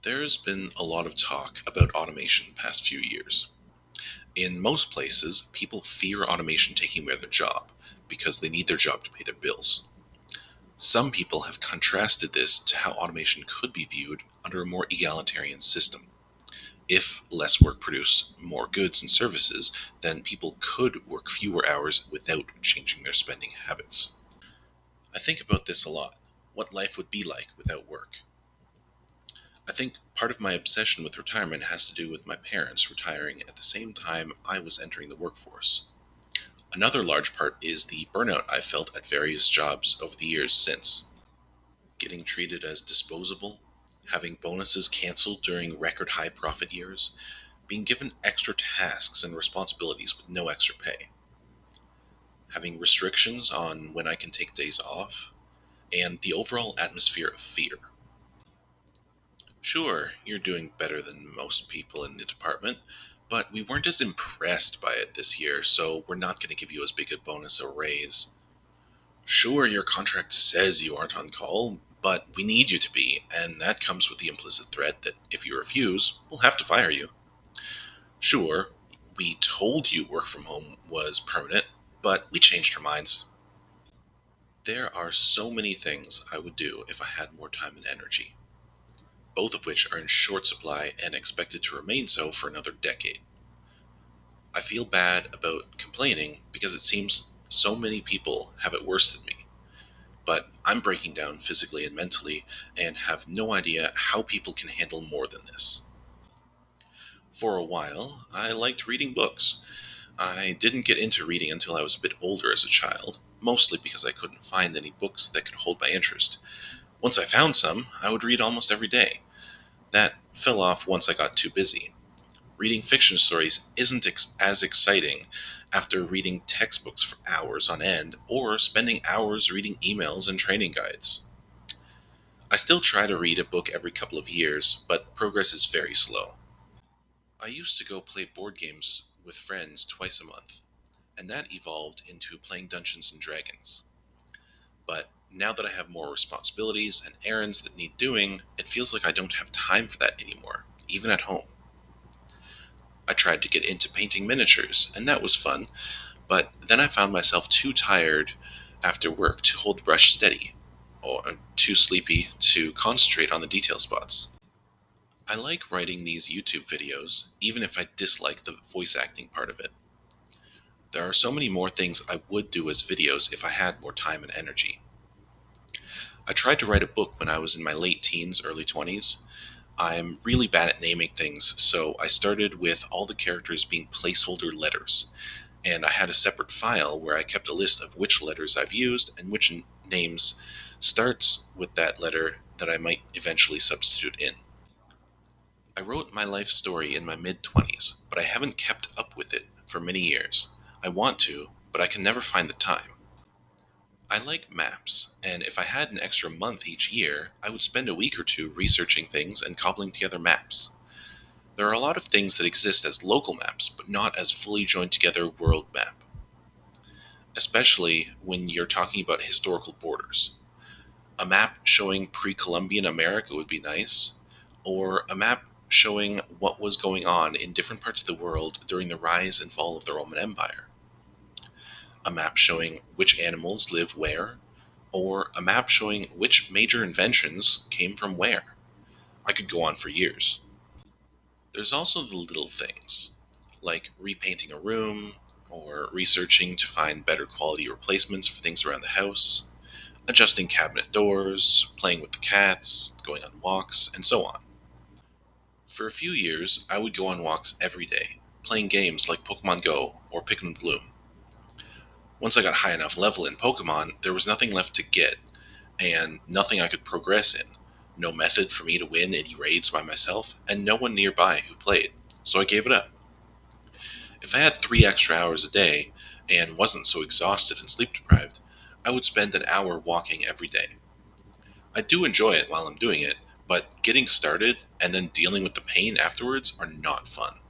There's been a lot of talk about automation the past few years. In most places, people fear automation taking away their job because they need their job to pay their bills. Some people have contrasted this to how automation could be viewed under a more egalitarian system. If less work produced more goods and services, then people could work fewer hours without changing their spending habits. I think about this a lot, what life would be like without work. I think part of my obsession with retirement has to do with my parents retiring at the same time I was entering the workforce. Another large part is the burnout I felt at various jobs over the years since. Getting treated as disposable, having bonuses cancelled during record high profit years, being given extra tasks and responsibilities with no extra pay, having restrictions on when I can take days off, and the overall atmosphere of fear. Sure, you're doing better than most people in the department, but we weren't as impressed by it this year, so we're not going to give you as big a bonus or raise. Sure, your contract says you aren't on call, but we need you to be, and that comes with the implicit threat that if you refuse, we'll have to fire you. Sure, we told you work from home was permanent, but we changed our minds. There are so many things I would do if I had more time and energy, both of which are in short supply and expected to remain so for another decade. I feel bad about complaining because it seems so many people have it worse than me, but I'm breaking down physically and mentally and have no idea how people can handle more than this. For a while, I liked reading books. I didn't get into reading until I was a bit older as a child, mostly because I couldn't find any books that could hold my interest. Once I found some, I would read almost every day. That fell off once I got too busy. Reading fiction stories isn't as exciting after reading textbooks for hours on end or spending hours reading emails and training guides. I still try to read a book every couple of years, but progress is very slow. I used to go play board games with friends twice a month, and that evolved into playing Dungeons and Dragons. But now that I have more responsibilities and errands that need doing, it feels like I don't have time for that anymore, even at home. I tried to get into painting miniatures, and that was fun, but then I found myself too tired after work to hold the brush steady, or too sleepy to concentrate on the detail spots. I like writing these YouTube videos, even if I dislike the voice acting part of it. There are so many more things I would do as videos if I had more time and energy. I tried to write a book when I was in my late teens, early 20s. I'm really bad at naming things, so I started with all the characters being placeholder letters, and I had a separate file where I kept a list of which letters I've used and which names starts with that letter that I might eventually substitute in. I wrote my life story in my mid 20s, but I haven't kept up with it for many years. I want to, but I can never find the time. I like maps, and if I had an extra month each year, I would spend a week or two researching things and cobbling together maps. There are a lot of things that exist as local maps, but not as fully joined together world map, especially when you're talking about historical borders. A map showing pre Columbian America would be nice, or a map showing what was going on in different parts of the world during the rise and fall of the Roman Empire. A map showing which animals live where, or a map showing which major inventions came from where. I could go on for years. There's also the little things, like repainting a room, or researching to find better quality replacements for things around the house, adjusting cabinet doors, playing with the cats, going on walks, and so on. For a few years, I would go on walks every day, playing games like Pokemon Go or Pikmin Bloom. Once I got high enough level in Pokemon, there was nothing left to get, and nothing I could progress in. No method for me to win any raids by myself, and no one nearby who played, so I gave it up. If I had 3 extra hours a day, and wasn't so exhausted and sleep deprived, I would spend an hour walking every day. I do enjoy it while I'm doing it, but getting started and then dealing with the pain afterwards are not fun.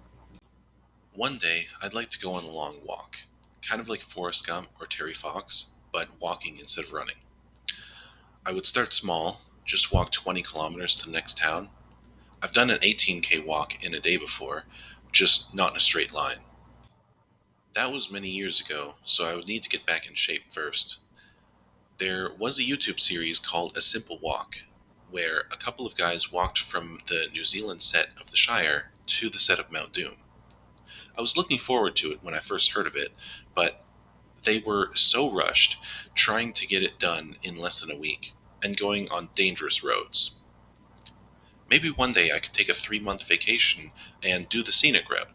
One day, I'd like to go on a long walk, kind of like Forrest Gump or Terry Fox, but walking instead of running. I would start small, just walk 20 kilometers to the next town. I've done an 18K walk in a day before, just not in a straight line. That was many years ago, so I would need to get back in shape first. There was a YouTube series called A Simple Walk, where a couple of guys walked from the New Zealand set of The Shire to the set of Mount Doom. I was looking forward to it when I first heard of it, but they were so rushed, trying to get it done in less than a week, and going on dangerous roads. Maybe one day I could take a 3 month vacation and do the scenic route.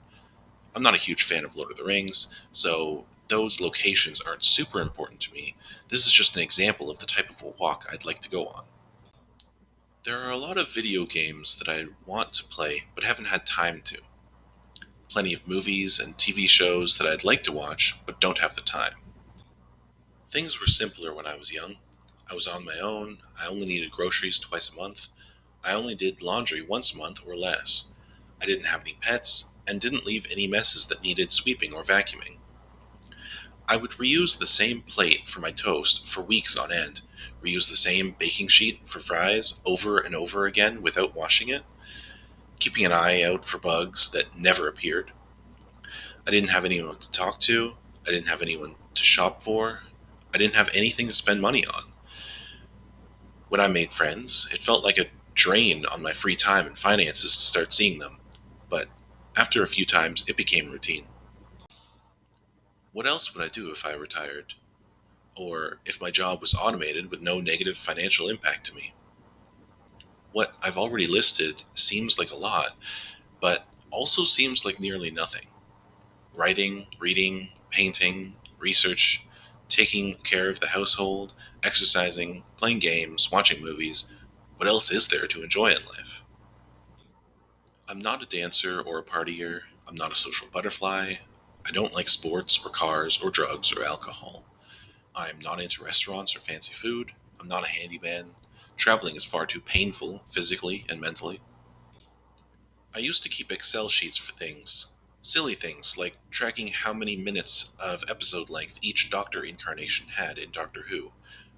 I'm not a huge fan of Lord of the Rings, so those locations aren't super important to me. This is just an example of the type of a walk I'd like to go on. There are a lot of video games that I want to play but haven't had time to. Plenty of movies and TV shows that I'd like to watch but don't have the time. Things were simpler when I was young. I was on my own, I only needed groceries twice a month, I only did laundry once a month or less. I didn't have any pets, and didn't leave any messes that needed sweeping or vacuuming. I would reuse the same plate for my toast for weeks on end, reuse the same baking sheet for fries over and over again without washing it, keeping an eye out for bugs that never appeared. I didn't have anyone to talk to, I didn't have anyone to shop for, I didn't have anything to spend money on. When I made friends, it felt like a drain on my free time and finances to start seeing them, but after a few times it became routine. What else would I do if I retired? Or if my job was automated with no negative financial impact to me? What I've already listed seems like a lot, but also seems like nearly nothing. Writing, reading, painting, research, taking care of the household, exercising, playing games, watching movies. What else is there to enjoy in life? I'm not a dancer or a partier. I'm not a social butterfly. I don't like sports or cars or drugs or alcohol. I'm not into restaurants or fancy food. I'm not a handyman. Traveling is far too painful, physically and mentally. I used to keep Excel sheets for things. Silly things like tracking how many minutes of episode length each Doctor incarnation had in Doctor Who,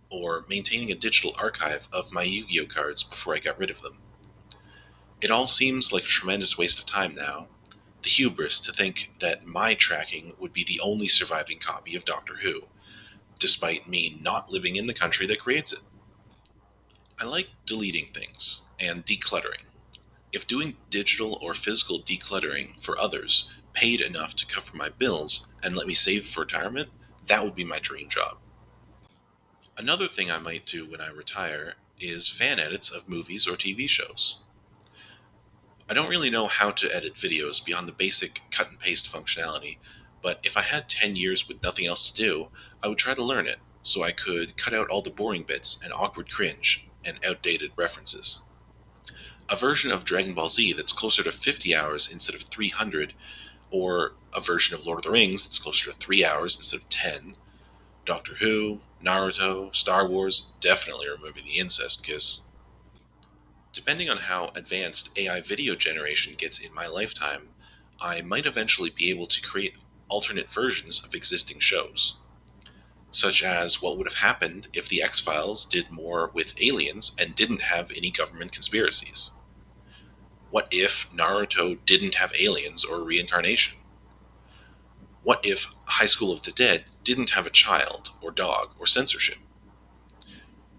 or maintaining a digital archive of my Yu Gi Oh cards before I got rid of them. It all seems like a tremendous waste of time now. The hubris to think that my tracking would be the only surviving copy of Doctor Who, despite me not living in the country that creates it. I like deleting things and decluttering. If doing digital or physical decluttering for others paid enough to cover my bills and let me save for retirement, that would be my dream job. Another thing I might do when I retire is fan edits of movies or TV shows. I don't really know how to edit videos beyond the basic cut and paste functionality, but if I had 10 years with nothing else to do, I would try to learn it so I could cut out all the boring bits and awkward cringe and outdated references. A version of Dragon Ball Z that's closer to 50 hours instead of 300, or a version of Lord of the Rings that's closer to 3 hours instead of 10. Doctor Who, Naruto, Star Wars, definitely removing the incest kiss. Depending on how advanced AI video generation gets in my lifetime, I might eventually be able to create alternate versions of existing shows, such as what would have happened if the X-Files did more with aliens and didn't have any government conspiracies. What if Naruto didn't have aliens or reincarnation? What if High School of the Dead didn't have a child, or dog, or censorship?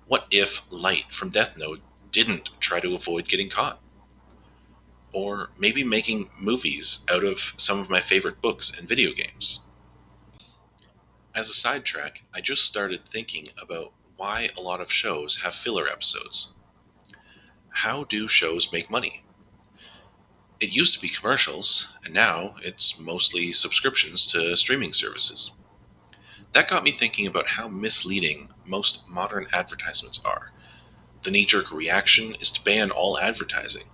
What if Light from Death Note didn't try to avoid getting caught? Or maybe making movies out of some of my favorite books and video games. As a sidetrack, I just started thinking about why a lot of shows have filler episodes. How do shows make money? It used to be commercials, and now it's mostly subscriptions to streaming services. That got me thinking about how misleading most modern advertisements are. The knee-jerk reaction is to ban all advertising,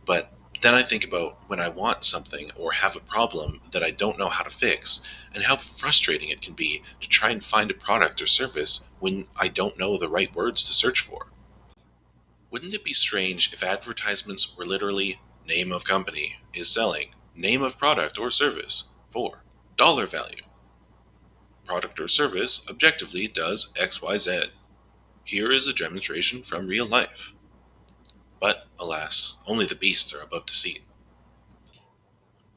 but then I think about when I want something or have a problem that I don't know how to fix, and how frustrating it can be to try and find a product or service when I don't know the right words to search for. Wouldn't it be strange if advertisements were literally name of company is selling, name of product or service for dollar value? Product or service objectively does XYZ. Here is a demonstration from real life. But, alas, only the beasts are above deceit.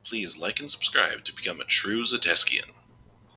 Please like and subscribe to become a true Zeteskian.